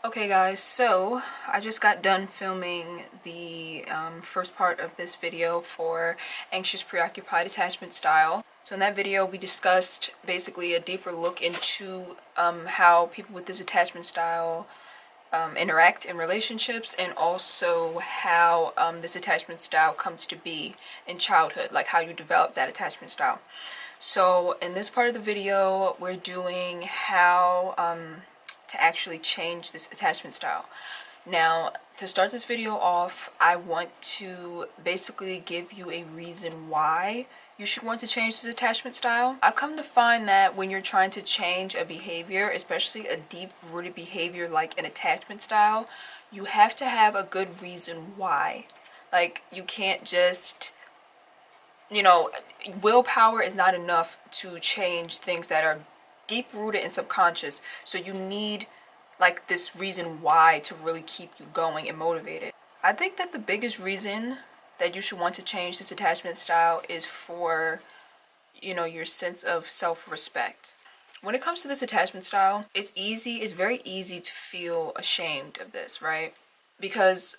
Okay guys, so I just got done filming the first part of this video for Anxious Preoccupied Attachment Style. So in that video we discussed basically a deeper look into how people with this attachment style interact in relationships, and also how this attachment style comes to be in childhood, like how you develop that attachment style. So in this part of the video we're doing how to actually change this attachment style. Now, to start this video off, I want to basically give you a reason why you should want to change this attachment style. I've come to find that when you're trying to change a behavior, especially a deep-rooted behavior like an attachment style, you have to have a good reason why. Like, you can't just, willpower is not enough to change things that are deep-rooted and subconscious. So you need like this reason why to really keep you going and motivated. I think that the biggest reason that you should want to change this attachment style is for, your sense of self-respect. When it comes to this attachment style, it's very easy to feel ashamed of this, right? Because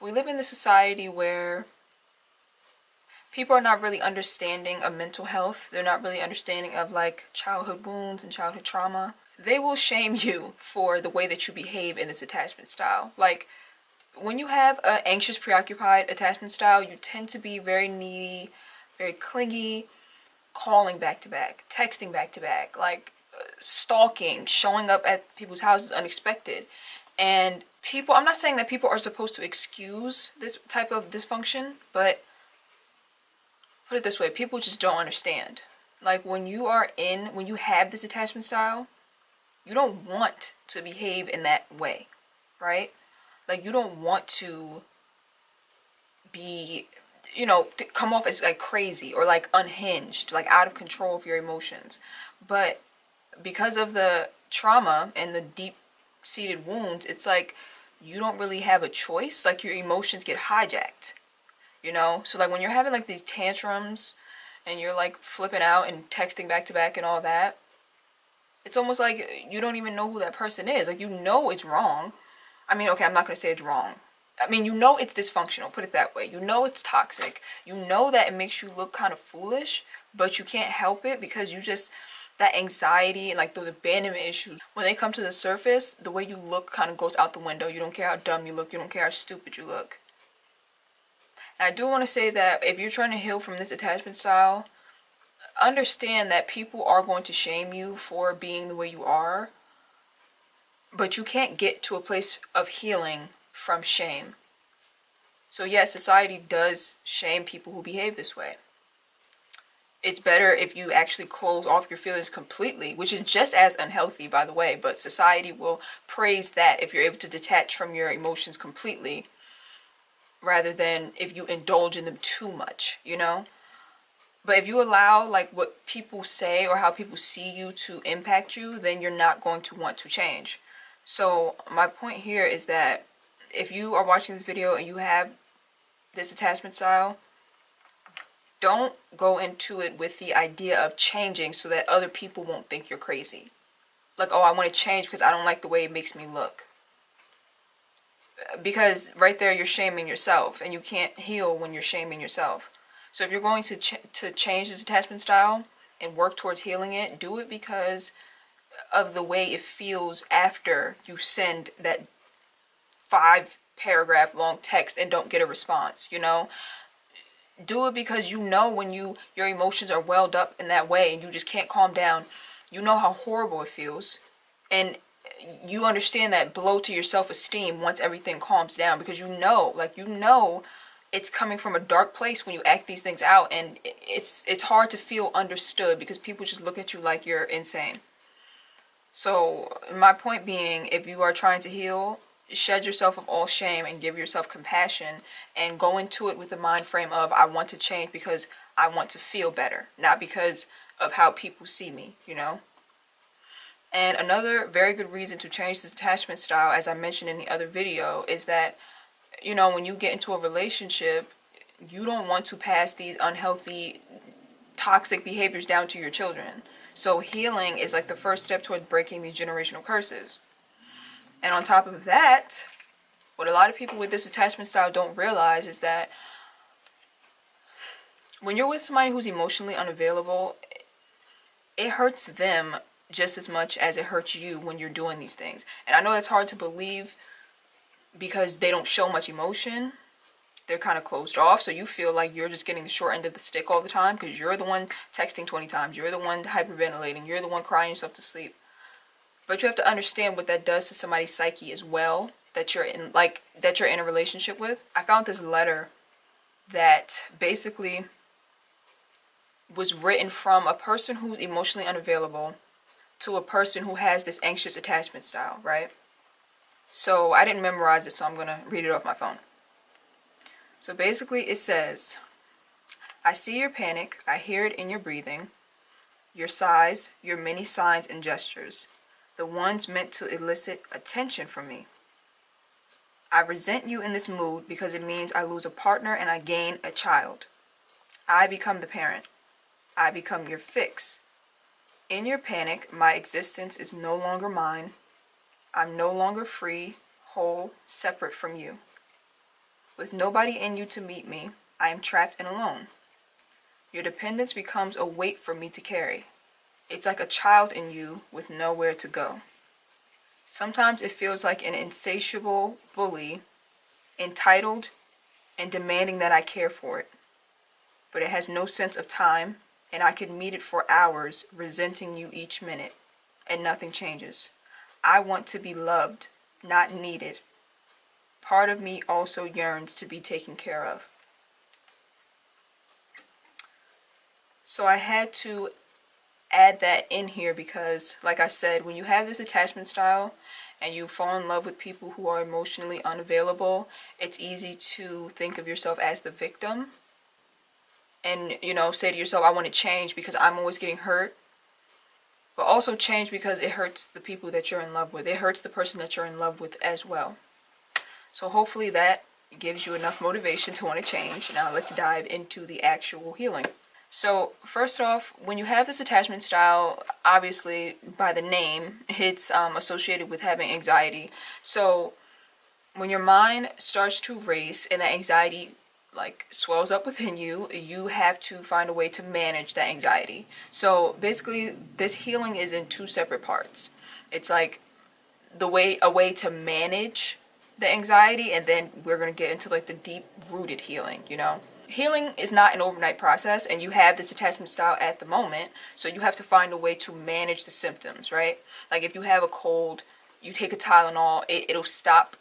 we live in a society where people are not really understanding of mental health. They're not really understanding of like childhood wounds and childhood trauma. They will shame you for the way that you behave in this attachment style. Like, when you have an anxious, preoccupied attachment style, you tend to be very needy, very clingy, calling back to back, texting back to back, like stalking, showing up at people's houses unexpected. And I'm not saying that people are supposed to excuse this type of dysfunction, but put it this way, people just don't understand. Like, when you have this attachment style, you don't want to behave in that way, right? Like, you don't want to be, to come off as like crazy or like unhinged, like out of control of your emotions. But because of the trauma and the deep-seated wounds, it's like you don't really have a choice. Like, your emotions get hijacked, So like when you're having like these tantrums and you're like flipping out and texting back to back and all that, it's almost like you don't even know who that person is. Like, it's wrong. I mean, okay, I'm not going to say it's wrong. I mean, it's dysfunctional, put it that way. It's toxic. That it makes you look kind of foolish, but you can't help it because that anxiety and like those abandonment issues, when they come to the surface, the way you look kind of goes out the window. You don't care how dumb you look. You don't care how stupid you look. And I do want to say that if you're trying to heal from this attachment style, understand that people are going to shame you for being the way you are, but you can't get to a place of healing from shame. So yes, society does shame people who behave this way. It's better if you actually close off your feelings completely, which is just as unhealthy, by the way, but society will praise that if you're able to detach from your emotions completely, rather than if you indulge in them too much, But if you allow like what people say or how people see you to impact you, then you're not going to want to change. So my point here is that if you are watching this video and you have this attachment style, don't go into it with the idea of changing so that other people won't think you're crazy. Like, oh, I want to change because I don't like the way it makes me look. Because right there you're shaming yourself, and you can't heal when you're shaming yourself. So if you're going to change this attachment style and work towards healing it, do it because of the way it feels after you send that 5-paragraph long text and don't get a response, Do it because when your emotions are welled up in that way and you just can't calm down, you know how horrible it feels. And you understand that blow to your self-esteem once everything calms down, because it's coming from a dark place when you act these things out, and it's hard to feel understood because people just look at you like you're insane. So my point being, if you are trying to heal, shed yourself of all shame and give yourself compassion, and go into it with the mind frame of, I want to change because I want to feel better, not because of how people see me, And another very good reason to change this attachment style, as I mentioned in the other video, is that when you get into a relationship, you don't want to pass these unhealthy, toxic behaviors down to your children. So healing is like the first step towards breaking these generational curses. And on top of that, what a lot of people with this attachment style don't realize is that when you're with somebody who's emotionally unavailable, it hurts them just as much as it hurts you when you're doing these things. And I know that's hard to believe because they don't show much emotion. They're kind of closed off, so you feel like you're just getting the short end of the stick all the time because you're the one texting 20 times, you're the one hyperventilating, you're the one crying yourself to sleep. But you have to understand what that does to somebody's psyche as well, that you're in a relationship with. I found this letter that basically was written from a person who's emotionally unavailable to a person who has this anxious attachment style, right? So I didn't memorize it, so I'm gonna read it off my phone. So basically it says, I see your panic, I hear it in your breathing, your sighs, your many signs and gestures, the ones meant to elicit attention from me. I resent you in this mood because it means I lose a partner and I gain a child. I become the parent. I become your fix. In your panic, my existence is no longer mine. I'm no longer free, whole, separate from you. With nobody in you to meet me, I am trapped and alone. Your dependence becomes a weight for me to carry. It's like a child in you with nowhere to go. Sometimes it feels like an insatiable bully, entitled and demanding that I care for it. But it has no sense of time, and I could meet it for hours, resenting you each minute, and nothing changes. I want to be loved, not needed. Part of me also yearns to be taken care of. So I had to add that in here because, like I said, when you have this attachment style and you fall in love with people who are emotionally unavailable, it's easy to think of yourself as the victim and, say to yourself, I want to change because I'm always getting hurt. But also change because it hurts the people that you're in love with. It hurts the person that you're in love with as well. So hopefully that gives you enough motivation to want to change. Now let's dive into the actual healing. So first off, when you have this attachment style, obviously by the name, it's associated with having anxiety. So when your mind starts to race and the anxiety swells up within you, you have to find a way to manage that anxiety. So basically this healing is in two separate parts. It's like a way to manage the anxiety, and then we're going to get into the deep rooted healing. Healing is not an overnight process, and you have this attachment style at the moment, so you have to find a way to manage the symptoms, right? Like if you have a cold, you take a Tylenol, it'll stop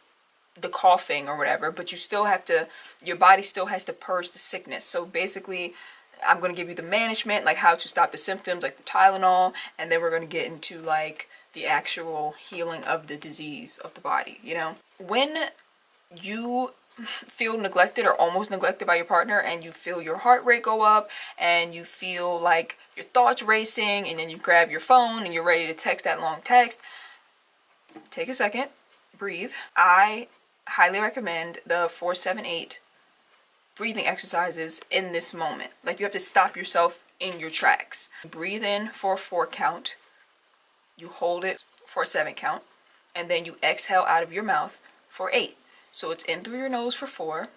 the coughing or whatever, but your body still has to purge the sickness. So basically I'm going to give you the management, how to stop the symptoms, like the Tylenol, and then we're going to get into the actual healing of the disease of the body. When you feel neglected or almost neglected by your partner, and you feel your heart rate go up, and you feel like your thoughts racing, and then you grab your phone and you're ready to text that long text, take a second, breathe. I highly recommend the 4-7-8 breathing exercises in this moment. You have to stop yourself in your tracks. Breathe in for a 4 count, you hold it for a 7 count, and then you exhale out of your mouth for 8. So it's in through your nose for 4,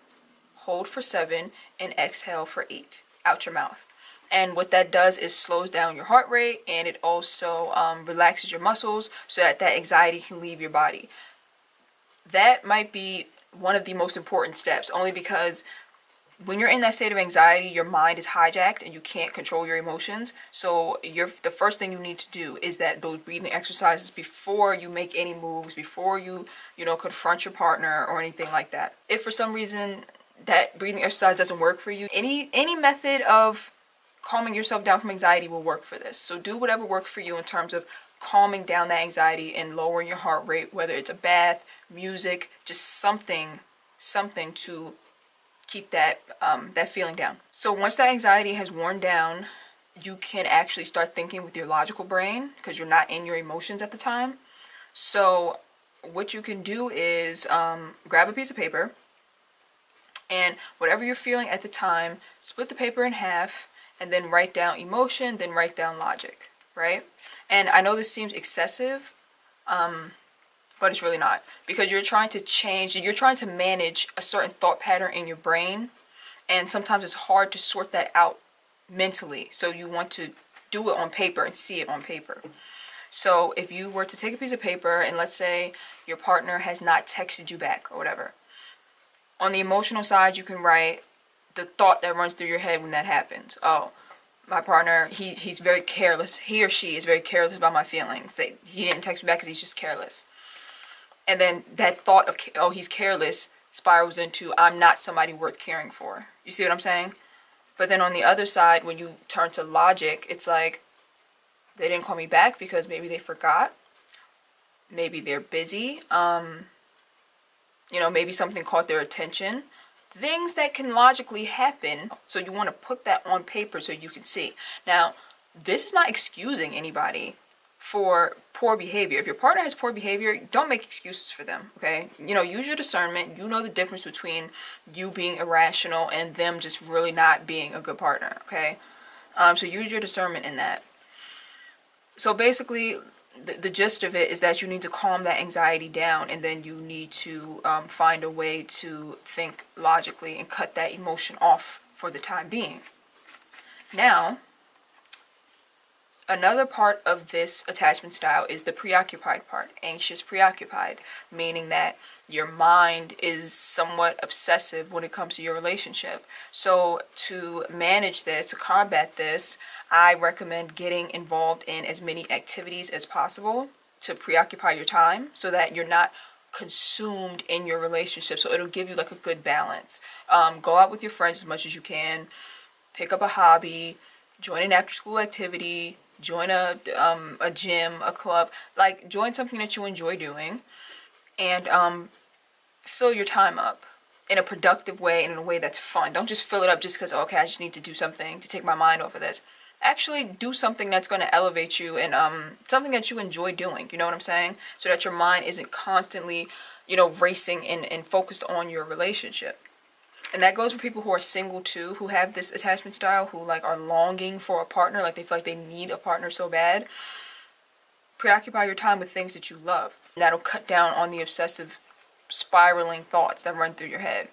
hold for 7, and exhale for 8 out your mouth. And what that does is slows down your heart rate, and it also relaxes your muscles so that anxiety can leave your body. That might be one of the most important steps, only because when you're in that state of anxiety, your mind is hijacked and you can't control your emotions. So the first thing you need to do is those breathing exercises before you make any moves, before you confront your partner or anything like that. If for some reason that breathing exercise doesn't work for you, any method of calming yourself down from anxiety will work for this. So do whatever works for you in terms of calming down that anxiety and lowering your heart rate, whether it's a bath, music, just something to keep that feeling down. So once that anxiety has worn down, you can actually start thinking with your logical brain because you're not in your emotions at the time. So what you can do is grab a piece of paper, and whatever you're feeling at the time, split the paper in half, and then write down emotion, then write down logic, right? And I know this seems excessive, but it's really not, because you're trying to change, you're trying to manage a certain thought pattern in your brain, and sometimes it's hard to sort that out mentally, so you want to do it on paper and see it on paper. So if you were to take a piece of paper and let's say your partner has not texted you back or whatever, on the emotional side you can write the thought that runs through your head when that happens. Oh, my partner, he's very careless. He or she is very careless about my feelings. He didn't text me back because he's just careless. And then that thought of, oh, he's careless, spirals into, I'm not somebody worth caring for. You see what I'm saying? But then on the other side, when you turn to logic, it's like, they didn't call me back because maybe they forgot. Maybe they're busy. Maybe something caught their attention. Things that can logically happen. So you want to put that on paper so you can see. Now, this is not excusing anybody for poor behavior. If your partner has poor behavior, don't make excuses for them, okay? Use your discernment. You know the difference between you being irrational and them just really not being a good partner, okay? So use your discernment in that. So basically, the gist of it is that you need to calm that anxiety down, and then you need to find a way to think logically and cut that emotion off for the time being. Now, another part of this attachment style is the preoccupied part, anxious preoccupied, meaning that your mind is somewhat obsessive when it comes to your relationship. So to manage this, to combat this, I recommend getting involved in as many activities as possible to preoccupy your time so that you're not consumed in your relationship. So it'll give you like a good balance. Go out with your friends as much as you can, pick up a hobby, join an after school activity, join a gym, a club, like join something that you enjoy doing, and fill your time up in a productive way and in a way that's fun. Don't just fill it up just because, okay, I just need to do something to take my mind off of this. Actually do something that's going to elevate you and something that you enjoy doing, you know what I'm saying? So that your mind isn't constantly, racing and focused on your relationship. And that goes for people who are single too, who have this attachment style, who like are longing for a partner, like they feel like they need a partner so bad. Preoccupy your time with things that you love. And that'll cut down on the obsessive spiraling thoughts that run through your head.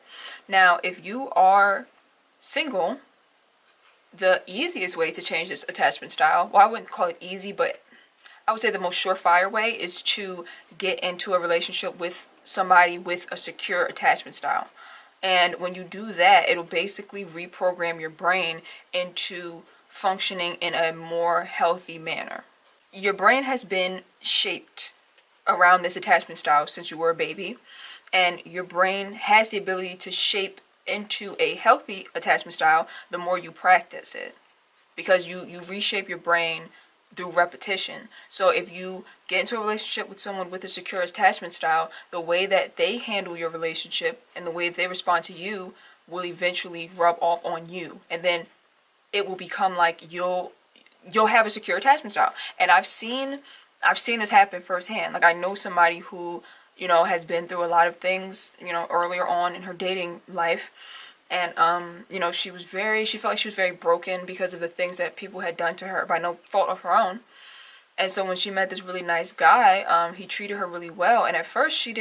Now, if you are single, the easiest way to change this attachment style, well, I wouldn't call it easy, but I would say the most surefire way is to get into a relationship with somebody with a secure attachment style. And when you do that, it'll basically reprogram your brain into functioning in a more healthy manner. Your brain has been shaped around this attachment style since you were a baby, and your brain has the ability to shape into a healthy attachment style the more you practice it, because you reshape your brain through repetition. So if you get into a relationship with someone with a secure attachment style, the way that they handle your relationship and the way that they respond to you will eventually rub off on you, and then it will become like you'll have a secure attachment style. And I've seen this happen firsthand. Like, I know somebody who has been through a lot of things earlier on in her dating life, and she felt like she was very broken because of the things that people had done to her by no fault of her own. And so when she met this really nice guy, he treated her really well, and at first she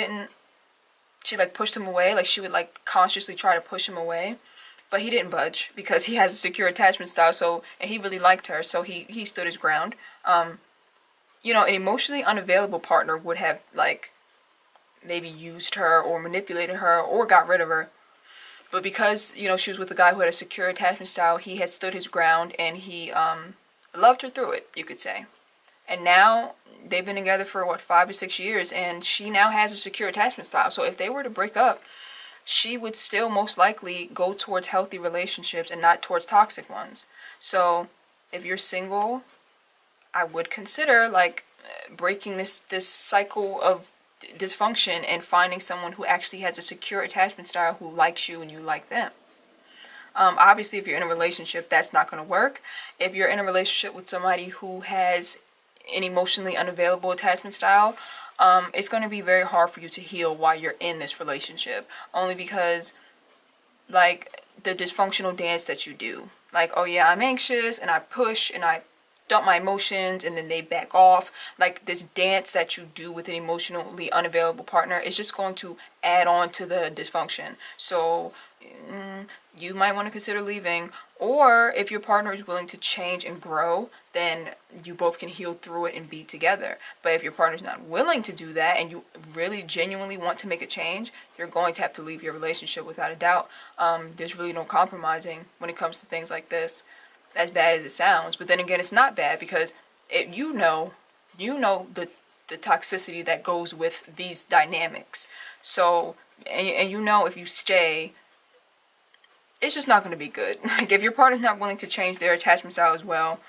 like pushed him away. Like, she would like consciously try to push him away, but he didn't budge because he has a secure attachment style. And he really liked her, so he stood his ground. An emotionally unavailable partner would have like maybe used her or manipulated her or got rid of her. But because, she was with a guy who had a secure attachment style, he had stood his ground, and he loved her through it, you could say. And now they've been together for 5 to 6 years, and she now has a secure attachment style. So if they were to break up, she would still most likely go towards healthy relationships and not towards toxic ones. So if you're single, I would consider like breaking this cycle of dysfunction and finding someone who actually has a secure attachment style, who likes you and you like them. Obviously, if you're in a relationship, that's not going to work. If you're in a relationship with somebody who has an emotionally unavailable attachment style, it's going to be very hard for you to heal while you're in this relationship, only because like the dysfunctional dance that you do, like, oh yeah, I'm anxious and I push and I dump my emotions, and then they back off. Like this dance that you do with an emotionally unavailable partner is just going to add on to the dysfunction. So you might want to consider leaving. Or if your partner is willing to change and grow, then you both can heal through it and be together. But if your partner's not willing to do that and you really genuinely want to make a change, you're going to have to leave your relationship without a doubt. There's really no compromising when it comes to things like this, as bad as it sounds. But then again, it's not bad, because you know the toxicity that goes with these dynamics. So, and you know, if you stay, it's just not going to be good. Like if your partner's not willing to change their attachment style as well,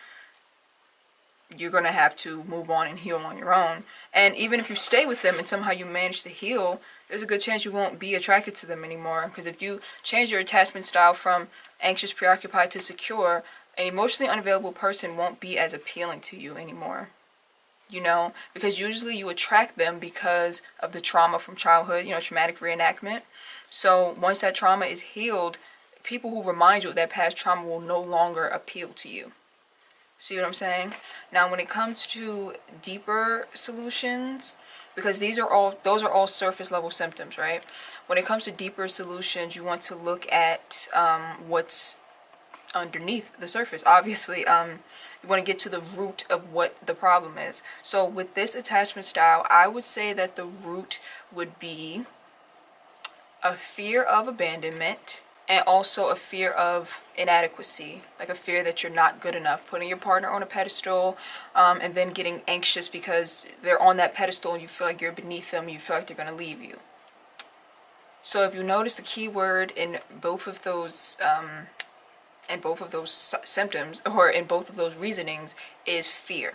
you're going to have to move on and heal on your own. And even if you stay with them and somehow you manage to heal, there's a good chance you won't be attracted to them anymore. Because if you change your attachment style from anxious, preoccupied to secure, an emotionally unavailable person won't be as appealing to you anymore. You know, because usually you attract them because of the trauma from childhood, traumatic reenactment. So once that trauma is healed, people who remind you of that past trauma will no longer appeal to you. See what I'm saying? Now, when it comes to deeper solutions, because those are all surface level symptoms, right? When it comes to deeper solutions, you want to look at what's underneath the surface. Obviously, you want to get to the root of what the problem is. So with this attachment style, I would say that the root would be a fear of abandonment, and also a fear of inadequacy, like a fear that you're not good enough, putting your partner on a pedestal, and then getting anxious because they're on that pedestal and you feel like you're beneath them, you feel like they're going to leave you. So if you notice, the key word in both of those symptoms, or in both of those reasonings, is fear.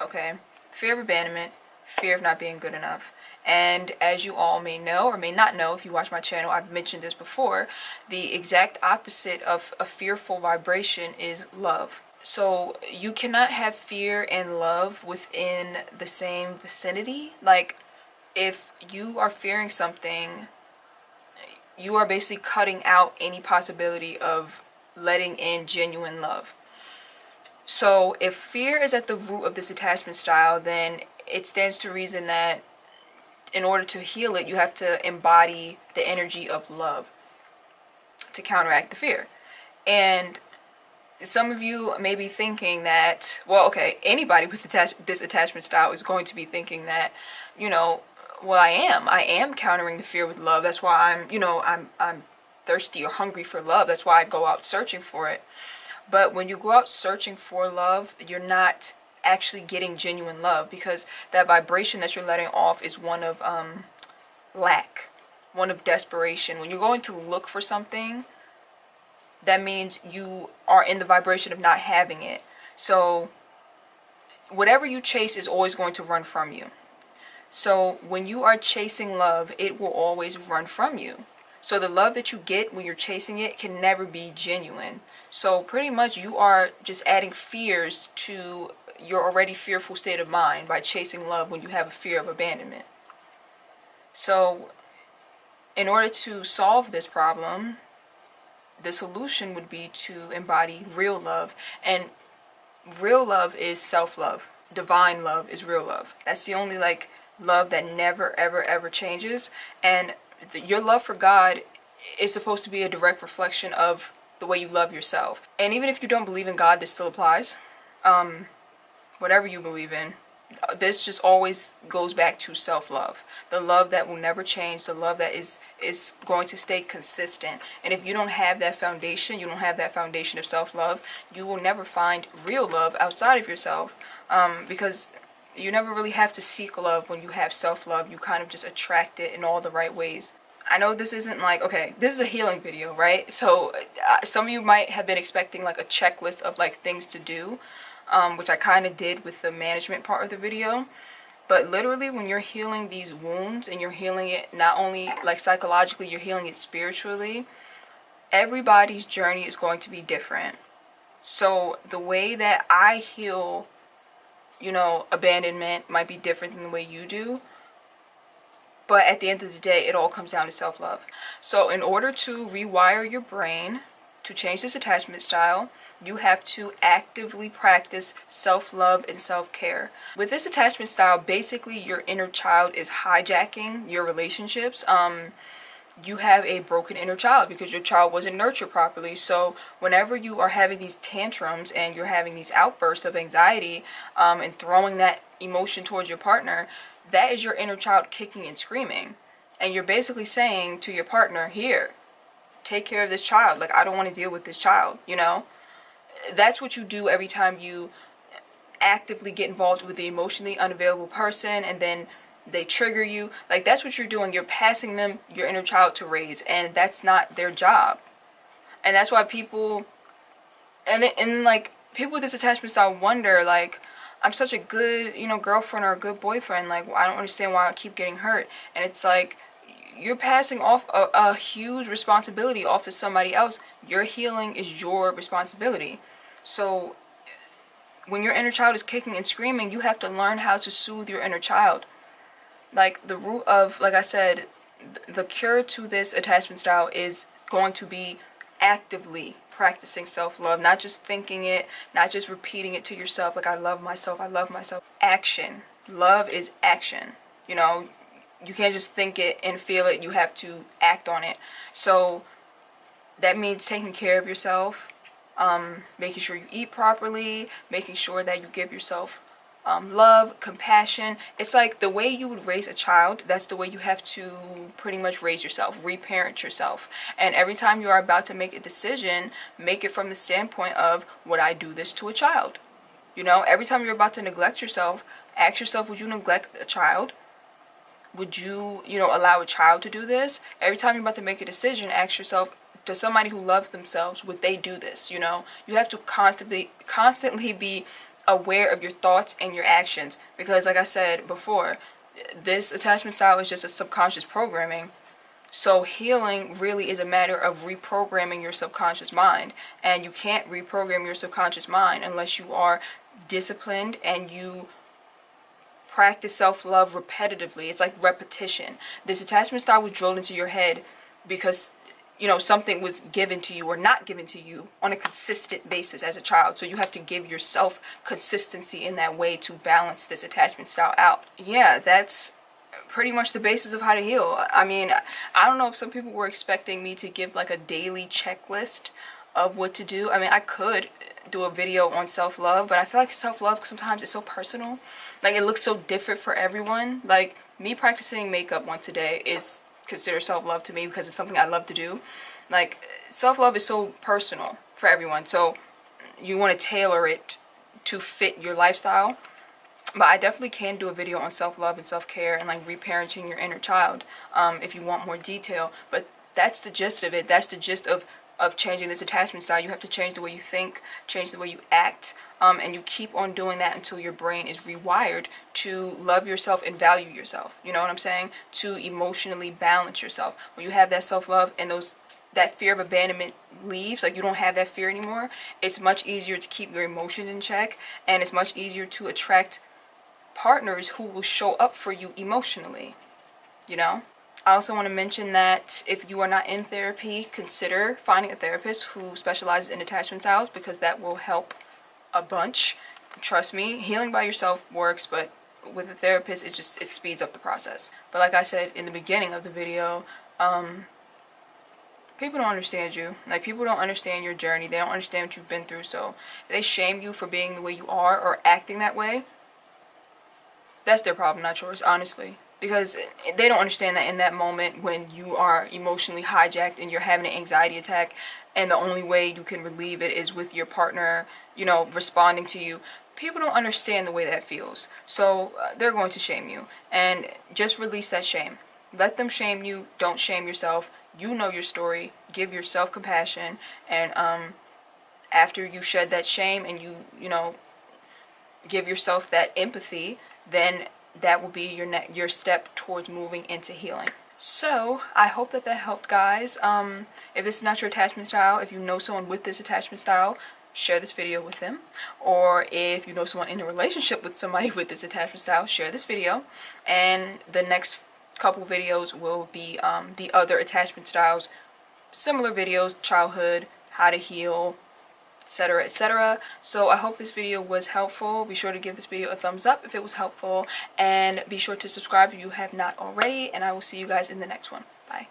Okay? Fear of abandonment, fear of not being good enough. And as you all may know or may not know, if you watch my channel, I've mentioned this before, the exact opposite of a fearful vibration is love. So you cannot have fear and love within the same vicinity. Like, if you are fearing something, you are basically cutting out any possibility of letting in genuine love. So if fear is at the root of this attachment style, then it stands to reason that in order to heal it, you have to embody the energy of love to counteract the fear. And some of you may be thinking that, well, okay, anybody with this attachment style is going to be thinking that, well, I am countering the fear with love. That's why I'm thirsty or hungry for love. That's why I go out searching for it. But when you go out searching for love, you're not actually getting genuine love, because that vibration that you're letting off is one of lack, one of desperation. When you're going to look for something, that means you are in the vibration of not having it. So whatever you chase is always going to run from you. So when you are chasing love, it will always run from you. So the love that you get when you're chasing it can never be genuine. So pretty much you are just adding fears to your already fearful state of mind by chasing love when you have a fear of abandonment. So in order to solve this problem, the solution would be to embody real love. And real love is self-love. Divine love is real love. That's the only love that never ever ever changes. And your love for God is supposed to be a direct reflection of the way you love yourself. And even if you don't believe in God, this still applies. Whatever you believe in, this just always goes back to self-love. The love that will never change, the love that is going to stay consistent. And if you don't have that foundation, you don't have that foundation of self-love, you will never find real love outside of yourself. Because you never really have to seek love when you have self-love. You kind of just attract it in all the right ways. I know this isn't okay, this is a healing video, right? So some of you might have been expecting a checklist of things to do. Which I kind of did with the management part of the video. But literally, when you're healing these wounds, and you're healing it not only psychologically, you're healing it spiritually, everybody's journey is going to be different. So the way that I heal, abandonment might be different than the way you do. But at the end of the day, it all comes down to self-love. So in order to rewire your brain to change this attachment style, You have to actively practice self-love and self-care. With this attachment style, basically your inner child is hijacking your relationships. You have a broken inner child because your child wasn't nurtured properly. So whenever you are having these tantrums and you're having these outbursts of anxiety, and throwing that emotion towards your partner, that is your inner child kicking and screaming. And you're basically saying to your partner, here, take care of this child. Like, I don't want to deal with this child, you know? That's what you do every time you actively get involved with the emotionally unavailable person, and then they trigger you. Like, that's what you're doing. You're passing them your inner child to raise, and that's not their job. And that's why people, and like, people with this attachment style wonder, like, I'm such a good, you know, girlfriend or a good boyfriend. Like, I don't understand why I keep getting hurt. And it's like, you're passing off a huge responsibility off to somebody else. Your healing is your responsibility. So when your inner child is kicking and screaming, you have to learn how to soothe your inner child. Like, the root of, like I said, the cure to this attachment style is going to be actively practicing self-love, not just thinking it, not just repeating it to yourself, like, I love myself, I love myself. Action. Love is action. You know, you can't just think it and feel it, you have to act on it. So that means taking care of yourself, making sure you eat properly, making sure that you give yourself love, compassion. It's like the way you would raise a child, that's the way you have to pretty much raise yourself, reparent yourself. And every time you are about to make a decision, make it from the standpoint of, would I do this to a child? You know, every time you're about to neglect yourself, ask yourself, would you neglect a child? Would you, you know, allow a child to do this? Every time you're about to make a decision, ask yourself, does somebody who loves themselves, would they do this? You know, you have to constantly be aware of your thoughts and your actions, because like I said before, this attachment style is just a subconscious programming. So healing really is a matter of reprogramming your subconscious mind, and you can't reprogram your subconscious mind unless you are disciplined and you practice self-love repetitively. It's like repetition. This attachment style was drilled into your head because, you know, something was given to you or not given to you on a consistent basis as a child. So you have to give yourself consistency in that way to balance this attachment style out. Yeah, that's pretty much the basis of how to heal. I mean, I don't know if some people were expecting me to give like a daily checklist of what to do. I mean, I could do a video on self-love, but I feel like self-love sometimes is so personal. Like, it looks so different for everyone. Like, me practicing makeup once a day is considered self-love to me because it's something I love to do. Like, self-love is so personal for everyone, so you want to tailor it to fit your lifestyle. But I definitely can do a video on self-love and self-care and like reparenting your inner child, if you want more detail. But that's the gist of it. That's the gist of changing this attachment style. You have to change the way you think, change the way you act, and you keep on doing that until your brain is rewired to love yourself and value yourself. You know what I'm saying? To emotionally balance yourself. When you have that self-love and that fear of abandonment leaves, like you don't have that fear anymore, it's much easier to keep your emotions in check, and it's much easier to attract partners who will show up for you emotionally, you know? I also want to mention that if you are not in therapy, consider finding a therapist who specializes in attachment styles, because that will help a bunch. Trust me, healing by yourself works, but with a therapist, it speeds up the process. But like I said in the beginning of the video, people don't understand you. Like, people don't understand your journey. They don't understand what you've been through. So if they shame you for being the way you are or acting that way, that's their problem, not yours, honestly. Because they don't understand that in that moment when you are emotionally hijacked and you're having an anxiety attack, and the only way you can relieve it is with your partner, you know, responding to you. People don't understand the way that feels. So they're going to shame you. And just release that shame. Let them shame you. Don't shame yourself. You know your story. Give yourself compassion. And after you shed that shame and you know, give yourself that empathy, then that will be your step towards moving into healing. So I hope that helped, guys. If this is not your attachment style, if you know someone with this attachment style, share this video with them. Or if you know someone in a relationship with somebody with this attachment style, share this video. And the next couple videos will be the other attachment styles, similar videos: childhood, how to heal, etc, etc. So I hope this video was helpful. Be sure to give this video a thumbs up if it was helpful, and be sure to subscribe if you have not already, and I will see you guys in the next one. Bye.